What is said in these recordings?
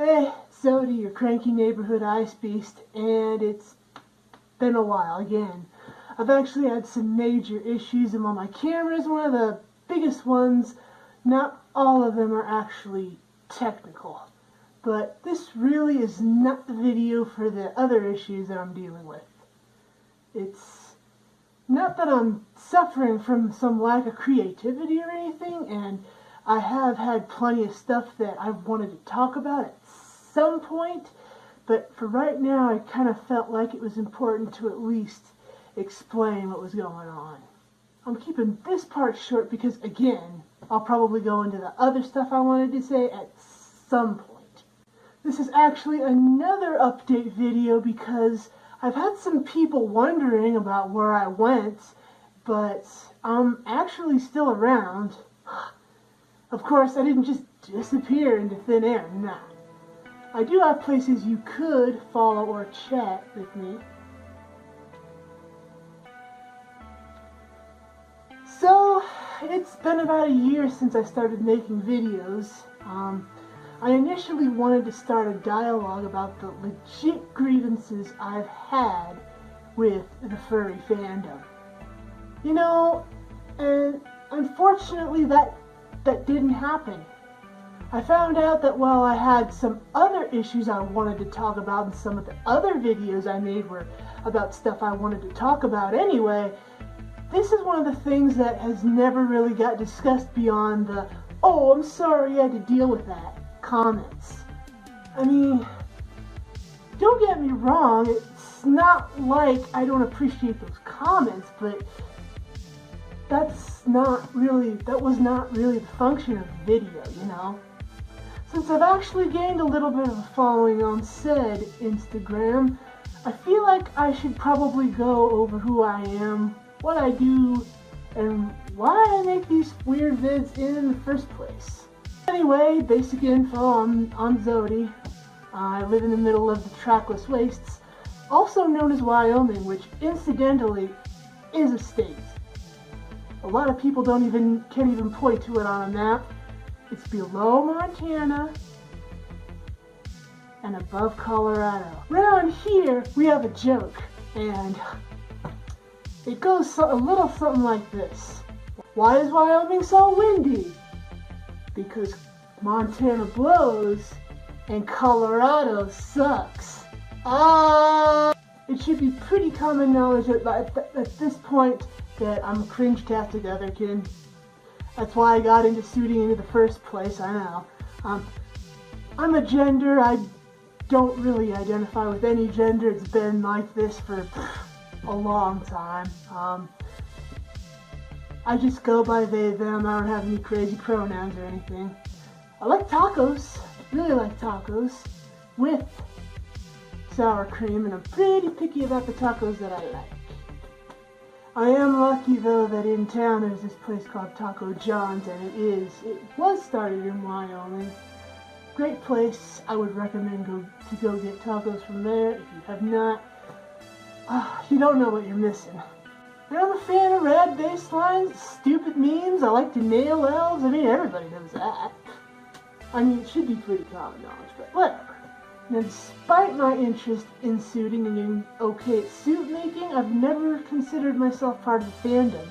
Hey, Zodi, your cranky neighborhood ice beast, and it's been a while again. I've actually had some major issues, and while my camera is one of the biggest ones, not all of them are actually technical. But this really is not the video for the other issues that I'm dealing with. It's not that I'm suffering from some lack of creativity or anything, and I have had plenty of stuff that I've wanted to talk about at some point, but for right now I kind of felt like it was important to at least explain what was going on. I'm keeping this part short because, again, I'll probably go into the other stuff I wanted to say at some point. This is actually another update video because I've had some people wondering about where I went, but I'm actually still around. Of course, I didn't just disappear into thin air, nah. I do have places you could follow or chat with me. So, it's been about a year since I started making videos. I initially wanted to start a dialogue about the legit grievances I've had with the furry fandom. You know, and unfortunately that didn't happen. I found out that while I had some other issues I wanted to talk about, and some of the other videos I made were about stuff I wanted to talk about anyway, this is one of the things that has never really got discussed beyond the, "Oh, I'm sorry you had to deal with that," comments. I mean, don't get me wrong, it's not like I don't appreciate those comments, but that was not really the function of the video, you know? Since I've actually gained a little bit of a following on said Instagram, I feel like I should probably go over who I am, what I do, and why I make these weird vids in the first place. Anyway, basic info, I'm Zodi. I live in the middle of the trackless wastes, also known as Wyoming, which incidentally is a state. A lot of people can't even point to it on a map. It's below Montana and above Colorado. Around here, we have a joke, and it goes a little something like this. Why is Wyoming so windy? Because Montana blows and Colorado sucks. It should be pretty common knowledge at this point that I'm a cringe-tastic otherkin. That's why I got into suiting in the first place, I know. I'm a gender. I don't really identify with any gender. It's been like this for a long time. I just go by they, them. I don't have any crazy pronouns or anything. I like tacos. Really like tacos. With sour cream, and I'm pretty picky about the tacos that I like. I am lucky though that in town there's this place called Taco John's, and it was started in Wyoming. Great place. I would recommend to go get tacos from there. If you have not, you don't know what you're missing. And I'm a fan of rad bass lines, stupid memes. I like to nail elves. I mean, everybody knows that. I mean, it should be pretty common knowledge, but whatever. Now, despite my interest in suiting and getting okay at suit making, I've never considered myself part of the fandom.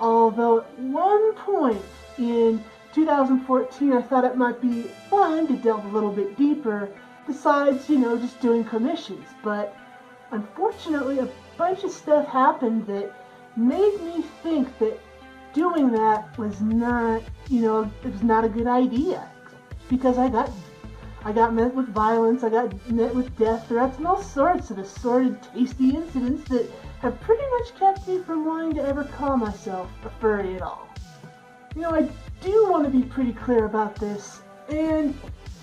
Although at one point in 2014, I thought it might be fun to delve a little bit deeper, besides, you know, just doing commissions. But unfortunately, a bunch of stuff happened that made me think that doing that was not, you know, it was not a good idea. Because I got met with violence, I got met with death threats, and all sorts of assorted, tasty incidents that have pretty much kept me from wanting to ever call myself a furry at all. You know, I do want to be pretty clear about this, and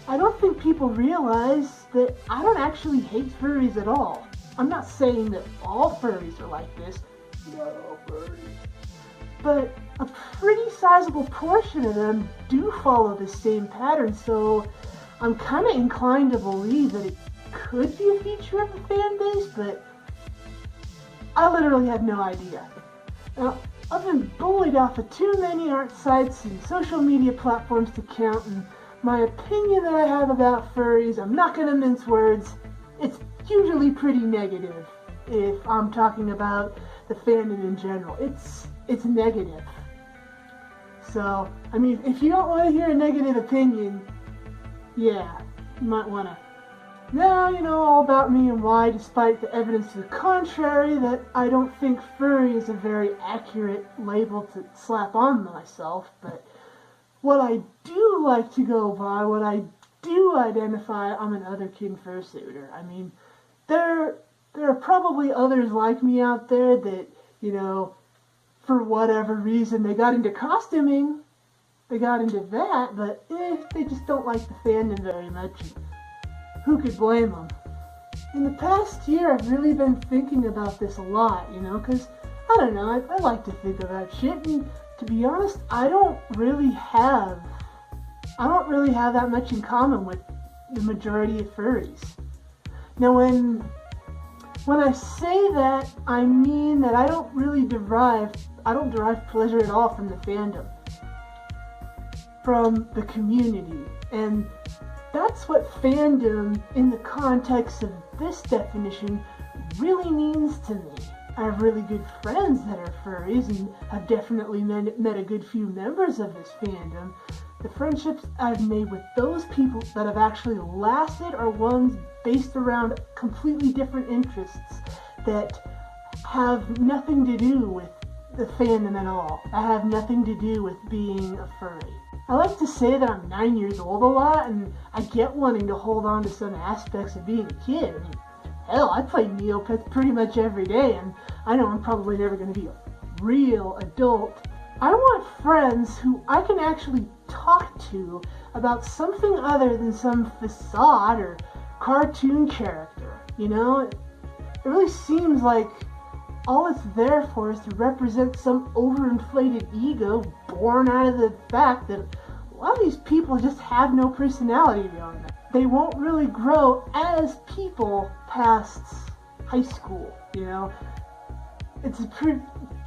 I don't think people realize that I don't actually hate furries at all. I'm not saying that all furries are like this, not all furries, but a pretty sizable portion of them do follow the same pattern, so I'm kind of inclined to believe that it could be a feature of the fan base, but I literally have no idea. Now, I've been bullied off of too many art sites and social media platforms to count, and my opinion that I have about furries, I'm not going to mince words, it's usually pretty negative if I'm talking about the fandom in general. It's negative. So, I mean, if you don't want to hear a negative opinion, yeah, you might want to. Now you know all about me and why, despite the evidence to the contrary, that I don't think furry is a very accurate label to slap on myself, but what I do like to go by, what I do identify, I'm an otherkin fursuiter. I mean, there are probably others like me out there that, you know, for whatever reason, they got into costuming, they got into that, but they just don't like the fandom very much. Who could blame them? In the past year, I've really been thinking about this a lot, you know, because, I don't know, I like to think about shit, and to be honest, I don't really have that much in common with the majority of furries. Now, when I say that, I mean that I don't derive pleasure at all from the fandom, from the community, and that's what fandom, in the context of this definition, really means to me. I have really good friends that are furries, and I've definitely met a good few members of this fandom. The friendships I've made with those people that have actually lasted are ones based around completely different interests that have nothing to do with the fandom at all. I have nothing to do with being a furry. I like to say that I'm 9 years old a lot, and I get wanting to hold on to some aspects of being a kid. I mean, hell, I play Neopets pretty much every day, and I know I'm probably never going to be a real adult. I want friends who I can actually talk to about something other than some facade or cartoon character, you know? It really seems like all it's there for is to represent some overinflated ego born out of the fact that a lot of these people just have no personality beyond that. They won't really grow as people past high school, you know?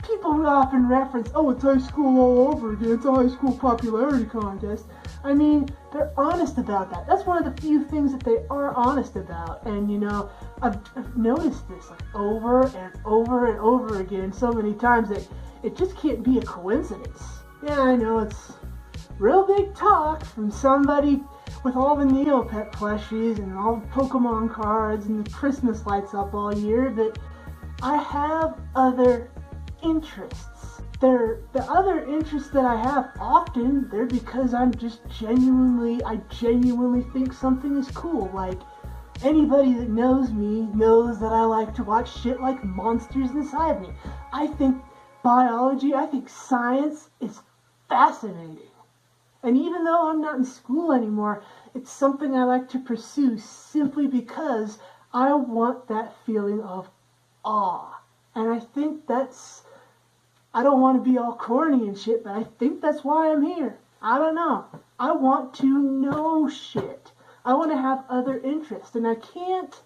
People who often reference, oh, it's high school all over again, it's a high school popularity contest. I mean, they're honest about that. That's one of the few things that they are honest about. And, you know, I've noticed this like over and over and over again so many times that it just can't be a coincidence. Yeah, I know it's real big talk from somebody with all the Neopet plushies and all the Pokemon cards and the Christmas lights up all year, but I have other interests. The other interests that I have often, they're because I genuinely think something is cool. Like, anybody that knows me knows that I like to watch shit like Monsters Inside Me. I think biology, I think science is fascinating. And even though I'm not in school anymore, it's something I like to pursue simply because I want that feeling of awe. And I think I don't want to be all corny and shit, but I think that's why I'm here. I don't know. I want to know shit. I want to have other interests, and I can't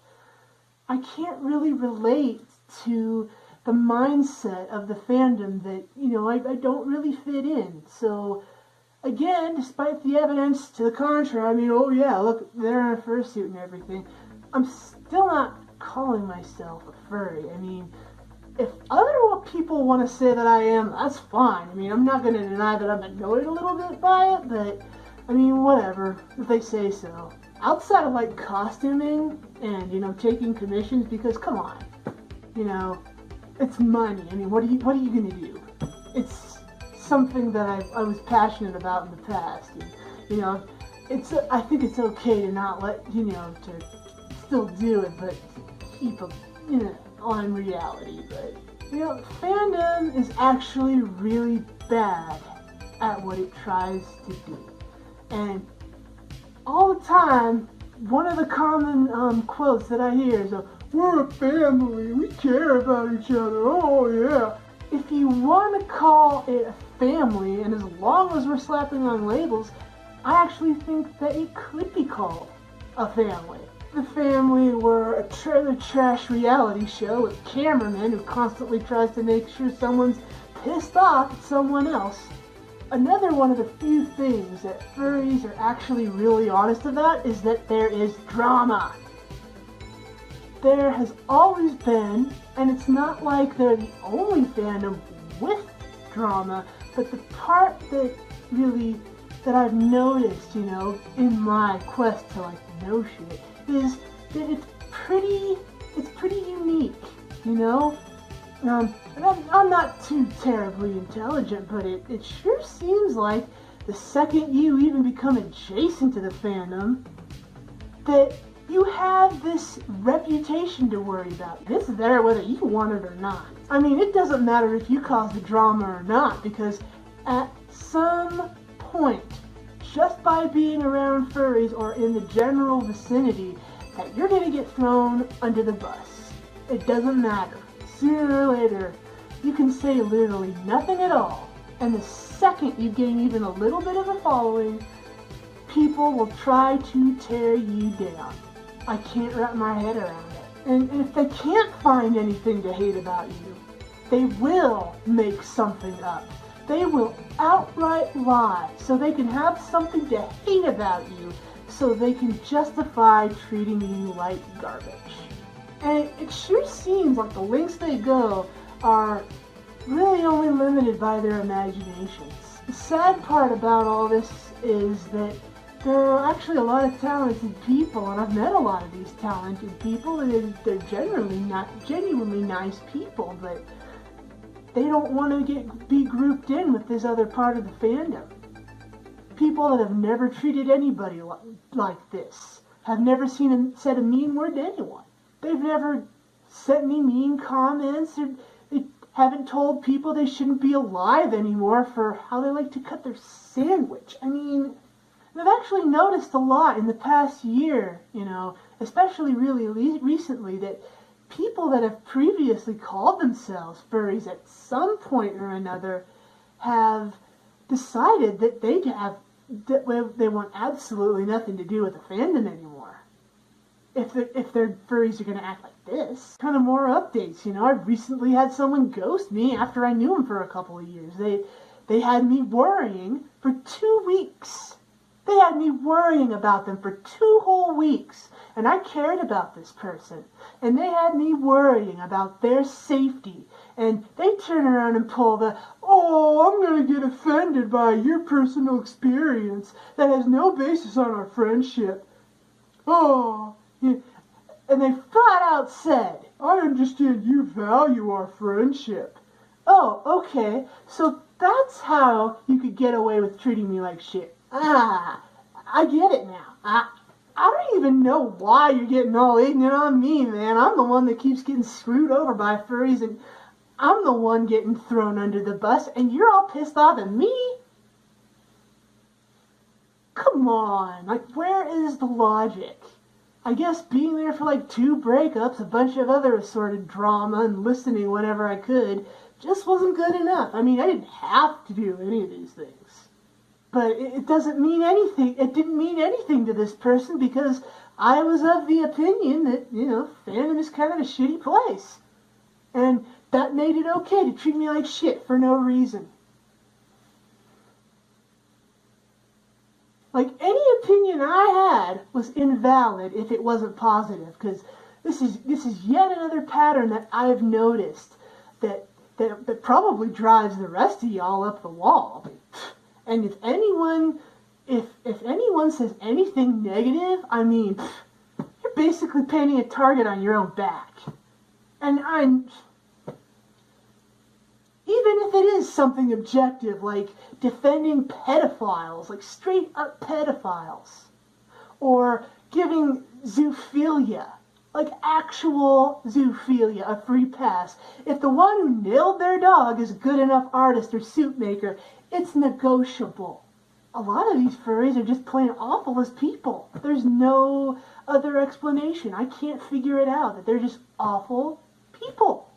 really relate to the mindset of the fandom that, you know, I don't really fit in. So, again, despite the evidence to the contrary, I mean, oh yeah, look, they're in a fursuit and everything, I'm still not calling myself a furry. I mean, if other people want to say that I am, that's fine. I mean, I'm not going to deny that I'm annoyed a little bit by it, but, I mean, whatever, if they say so. Outside of, like, costuming and, you know, taking commissions, because, come on, you know, it's money. I mean, what are you going to do? It's something that I was passionate about in the past, and, you know, I think it's okay to not to still do it, but keep on reality. But, you know, fandom is actually really bad at what it tries to do. And all the time, one of the common quotes that I hear is, we're a family, we care about each other, oh yeah. If you want to call it a family, and as long as we're slapping on labels, I actually think that it could be called a family. The family were a trailer trash reality show with cameramen who constantly tries to make sure someone's pissed off at someone else. another one of the few things that furries are actually really honest about is that there is drama. There has always been, and it's not like they're the only fandom with drama, but the part that I've noticed, in my quest to like know shit, is that it's pretty unique, And I'm not too terribly intelligent, but it sure seems like the second you even become adjacent to the fandom, that you have this reputation to worry about. It's there whether you want it or not. I mean, it doesn't matter if you cause the drama or not, because at some point, just by being around furries or in the general vicinity, that you're going to get thrown under the bus. It doesn't matter. Sooner or later, you can say literally nothing at all, and the second you gain even a little bit of a following, people will try to tear you down. I can't wrap my head around it. And if they can't find anything to hate about you, they will make something up. They will outright lie so they can have something to hate about you, so they can justify treating you like garbage. And it sure seems like the lengths they go are really only limited by their imaginations. The sad part about all this is that there are actually a lot of talented people, and I've met a lot of these talented people, and they're genuinely nice people, but they don't want to be grouped in with this other part of the fandom. People that have never treated anybody like this, have never said a mean word to anyone. They've never sent me mean comments, or they haven't told people they shouldn't be alive anymore for how they like to cut their sandwich. I mean, I've actually noticed a lot in the past year, especially really recently, that people that have previously called themselves furries at some point or another have decided that they want absolutely nothing to do with the fandom anymore. If their furries are going to act like this. Kind of more updates, I recently had someone ghost me after I knew him for a couple of years. They had me worrying for 2 weeks. They had me worrying about them for 2 whole weeks, and I cared about this person, and they had me worrying about their safety, and they turn around and pull I'm going to get offended by your personal experience that has no basis on our friendship. And they flat out said, I understand you value our friendship. Oh, okay, so that's how you could get away with treating me like shit. I get it now. I don't even know why you're getting all ignorant on me, man. I'm the one that keeps getting screwed over by furries, and I'm the one getting thrown under the bus, and you're all pissed off at me? Come on, where is the logic? I guess being there for 2 breakups, a bunch of other assorted drama, and listening whenever I could just wasn't good enough. I mean, I didn't have to do any of these things. But it doesn't mean anything. It didn't mean anything to this person because I was of the opinion that, fandom is kind of a shitty place. And that made it okay to treat me like shit for no reason. Any opinion I had was invalid if it wasn't positive, because this is yet another pattern that I've noticed that probably drives the rest of y'all up the wall. And if anyone says anything negative, I mean, you're basically painting a target on your own back. And even if it is something objective, like defending pedophiles, like straight up pedophiles, or giving zoophilia, like actual zoophilia, a free pass. If the one who nailed their dog is a good enough artist or suit maker, it's negotiable. A lot of these furries are just plain awful as people. There's no other explanation. I can't figure it out, that they're just awful people.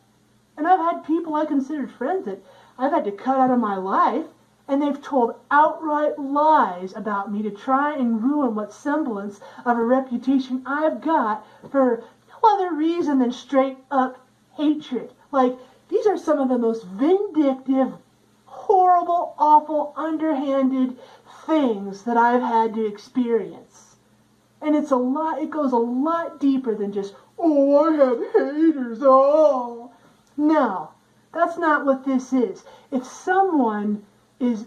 And I've had people I considered friends that I've had to cut out of my life, and they've told outright lies about me to try and ruin what semblance of a reputation I've got for no other reason than straight up hatred. These are some of the most vindictive, horrible, awful, underhanded things that I've had to experience. And it goes a lot deeper than just, oh, I have haters, oh. No, that's not what this is. If someone is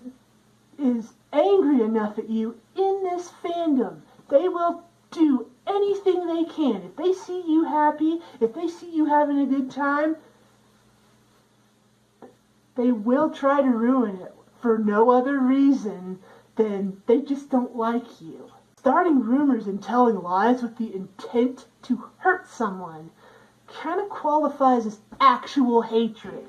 angry enough at you in this fandom, they will do anything they can. If they see you happy, if they see you having a good time, they will try to ruin it for no other reason than they just don't like you. Starting rumors and telling lies with the intent to hurt someone kind of qualifies as actual hatred.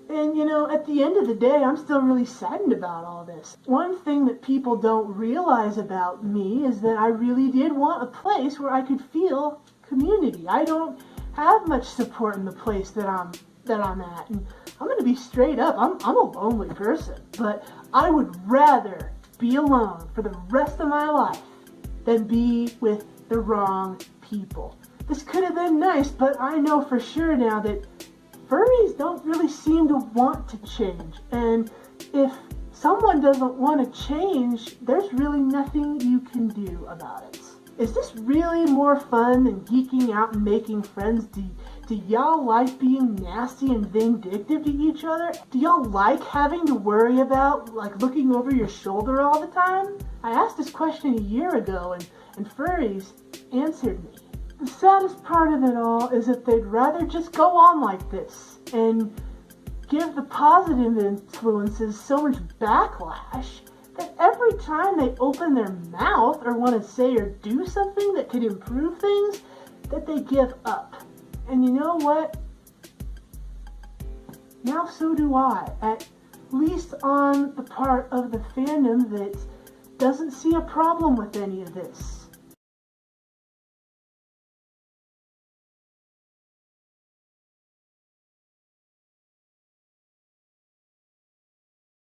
And, at the end of the day, I'm still really saddened about all this. One thing that people don't realize about me is that I really did want a place where I could feel community. I don't have much support in the place that I'm at. And I'm going to be straight up. I'm a lonely person. But I would rather be alone for the rest of my life than be with the wrong people. This could have been nice, but I know for sure now that furries don't really seem to want to change. And if someone doesn't want to change, there's really nothing you can do about it. Is this really more fun than geeking out and making friends? Do y'all like being nasty and vindictive to each other? Do y'all like having to worry about, looking over your shoulder all the time? I asked this question a year ago, and furries answered me. The saddest part of it all is that they'd rather just go on like this and give the positive influences so much backlash that every time they open their mouth or want to say or do something that could improve things, that they give up. And you know what? Now so do I, at least on the part of the fandom that doesn't see a problem with any of this.